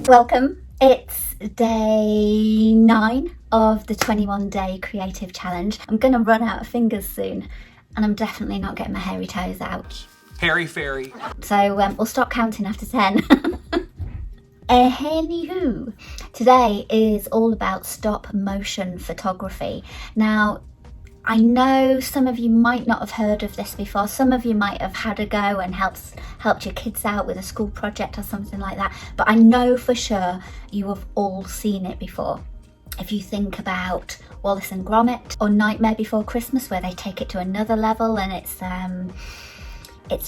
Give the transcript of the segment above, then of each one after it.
Welcome. It's day 9 of the 21-day creative challenge. I'm gonna run out of fingers soon, and I'm definitely not getting my hairy toes out. Hairy fairy. So we'll stop counting after 10. Anywho, today is all about stop motion photography. Now, I know some of you might not have heard of this before. Some of you might have had a go and helped your kids out with a school project or something like that. But I know for sure you have all seen it before. If you think about Wallace and Gromit or Nightmare Before Christmas, where they take it to another level and it's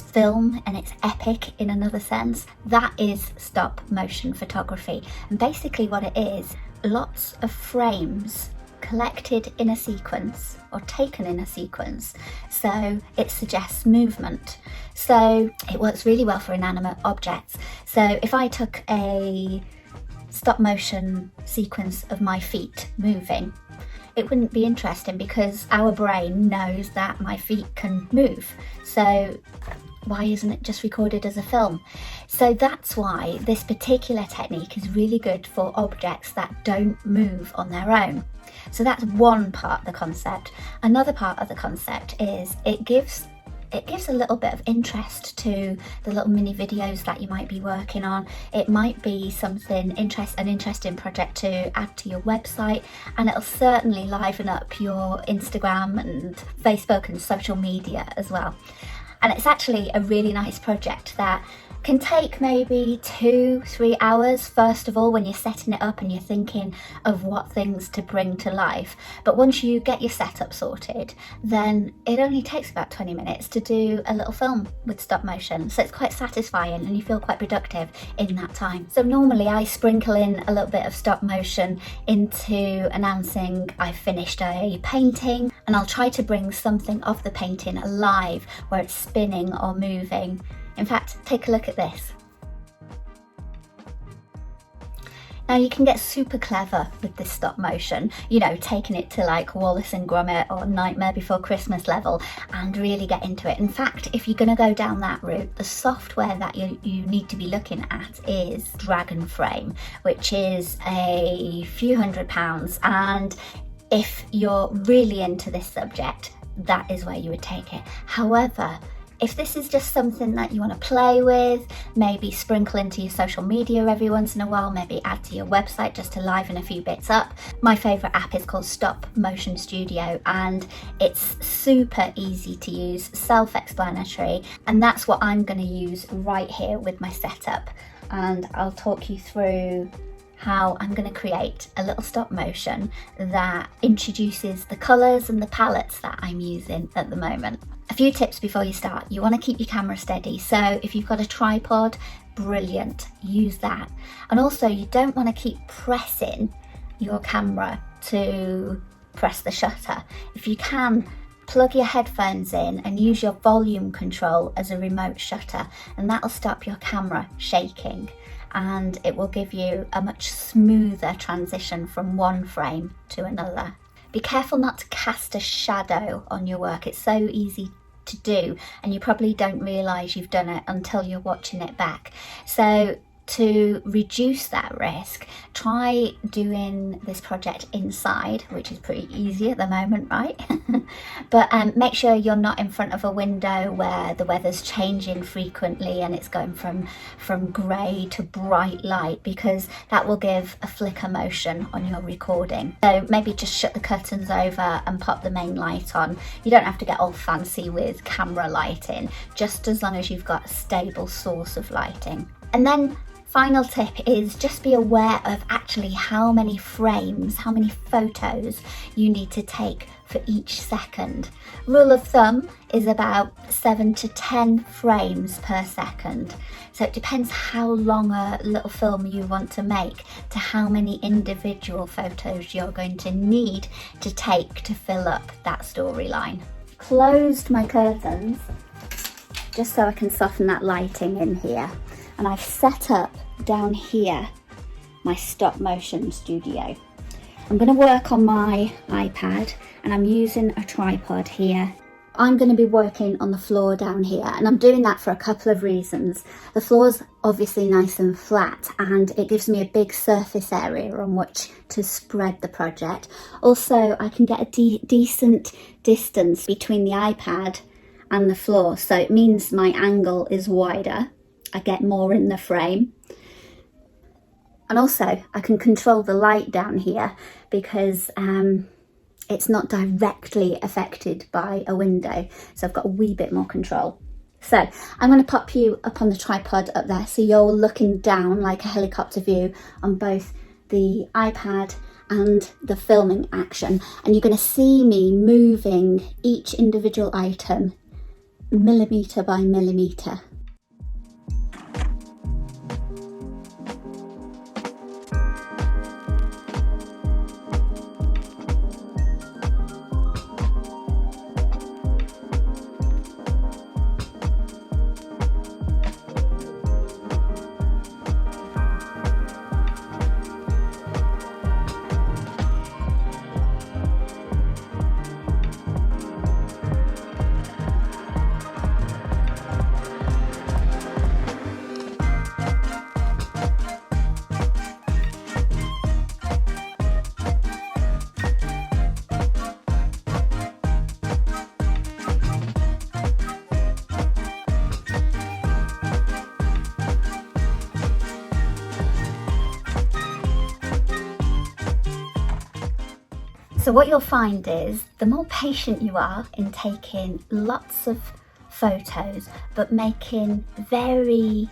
film and it's epic in another sense, that is stop motion photography. And basically what it is, lots of frames collected in a sequence or taken in a sequence, so it suggests movement. So it works really well for inanimate objects. So if I took a stop motion sequence of my feet moving, it wouldn't be interesting because our brain knows that my feet can move. So why isn't it just recorded as a film? So that's why this particular technique is really good for objects that don't move on their own. So that's one part of the concept. Another part of the concept is it gives a little bit of interest to the little mini videos that you might be working on. It might be an interesting project to add to your website, and it'll certainly liven up your Instagram and Facebook and social media as well. And it's actually a really nice project that can take maybe 2-3 hours, first of all, when you're setting it up and you're thinking of what things to bring to life. But once you get your setup sorted, then it only takes about 20 minutes to do a little film with stop motion. So it's quite satisfying and you feel quite productive in that time. So normally I sprinkle in a little bit of stop motion into announcing I've finished a painting, and I'll try to bring something of the painting alive where it's spinning or moving. In fact, take a look at this. Now you can get super clever with this stop motion, taking it to like Wallace and Gromit or Nightmare Before Christmas level and really get into it. In fact, if you're going to go down that route, the software that you need to be looking at is Dragon Frame, which is a few £100, and if you're really into this subject, that is where you would take it. However, if this is just something that you want to play with, maybe sprinkle into your social media every once in a while, maybe add to your website just to liven a few bits up. My favourite app is called Stop Motion Studio, and it's super easy to use, self-explanatory, and that's what I'm going to use right here with my setup. And I'll talk you through how I'm going to create a little stop motion that introduces the colours and the palettes that I'm using at the moment. A few tips before you start. You want to keep your camera steady, so if you've got a tripod, brilliant, use that. And also you don't want to keep pressing your camera to press the shutter. If you can, plug your headphones in and use your volume control as a remote shutter, and that'll stop your camera shaking, and it will give you a much smoother transition from one frame to another. Be careful not to cast a shadow on your work. It's so easy to do, and you probably don't realise you've done it until you're watching it back. So to reduce that risk, try doing this project inside, which is pretty easy at the moment, right? But make sure you're not in front of a window where the weather's changing frequently and it's going from grey to bright light, because that will give a flicker motion on your recording. So maybe just shut the curtains over and pop the main light on. You don't have to get all fancy with camera lighting, just as long as you've got a stable source of lighting. And then final tip is just be aware of actually how many frames, how many photos you need to take for each second. Rule of thumb is about 7 to 10 frames per second. So it depends how long a little film you want to make to how many individual photos you're going to need to take to fill up that storyline. Closed my curtains just so I can soften that lighting in here. And I've set up down here my stop motion studio. I'm going to work on my iPad, and I'm using a tripod here I'm going to be working on the floor down here, and I'm doing that for a couple of reasons. The floor's obviously nice and flat, and it gives me a big surface area on which to spread the project. Also, I can get a decent distance between the iPad and the floor, so it means my angle is wider. I get more in the frame. And also, I can control the light down here because it's not directly affected by a window, so I've got a wee bit more control. So I'm going to pop you up on the tripod up there so you're looking down like a helicopter view on both the iPad and the filming action, and you're going to see me moving each individual item millimetre by millimetre. So what you'll find is the more patient you are in taking lots of photos but making very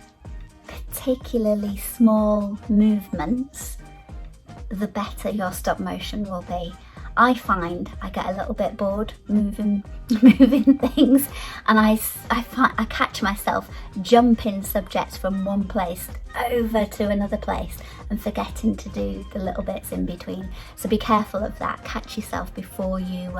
particularly small movements, the better your stop motion will be. I find I get a little bit bored moving things, and I catch myself jumping subjects from one place over to another place and forgetting to do the little bits in between. So be careful of that. Catch yourself before you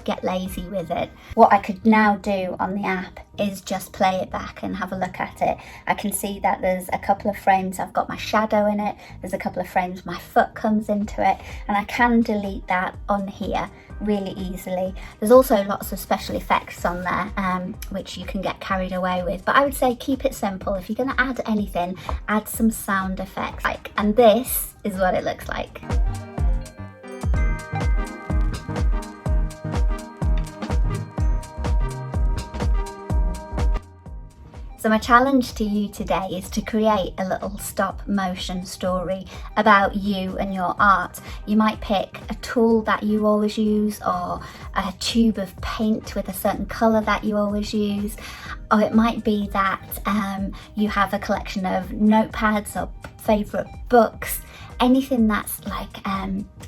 get lazy with it. What I could now do on the app is just play it back and have a look at it. I can see that there's a couple of frames I've got my shadow in it, there's a couple of frames my foot comes into it, and I can delete that on here really easily. There's also lots of special effects on there which you can get carried away with, but I would say keep it simple. If you're going to add anything, add some sound effects, and this is what it looks like. So my challenge to you today is to create a little stop motion story about you and your art. You might pick a tool that you always use, or a tube of paint with a certain colour that you always use, or it might be that you have a collection of notepads or favourite books. Anything that's like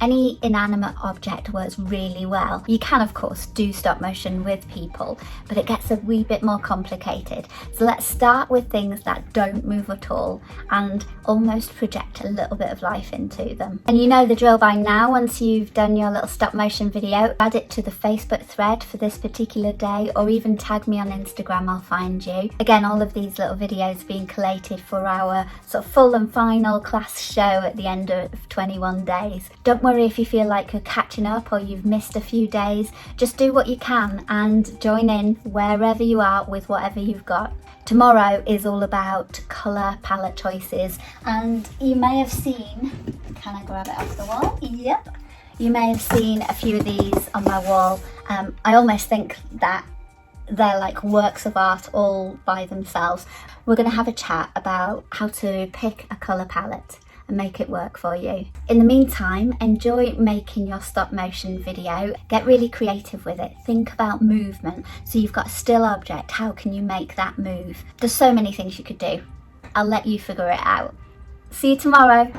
any inanimate object works really well. You can of course do stop motion with people, but it gets a wee bit more complicated. So let's start with things that don't move at all and almost project a little bit of life into them. And you know the drill by now. Once you've done your little stop motion video, add it to the Facebook thread for this particular day, or even tag me on Instagram, I'll find you. Again, all of these little videos being collated for our sort of full and final class show at the end of 21 days. Don't worry if you feel like you're catching up or you've missed a few days. Just do what you can and join in wherever you are with whatever you've got. Tomorrow is all about colour palette choices, and you may have seen, can I grab it off the wall? Yep. You may have seen a few of these on my wall. I almost think that they're like works of art all by themselves. We're going to have a chat about how to pick a colour palette and make it work for you. In the meantime, enjoy making your stop motion video. Get really creative with it. Think about movement. So you've got a still object, how can you make that move? There's so many things you could do. I'll let you figure it out. See you tomorrow.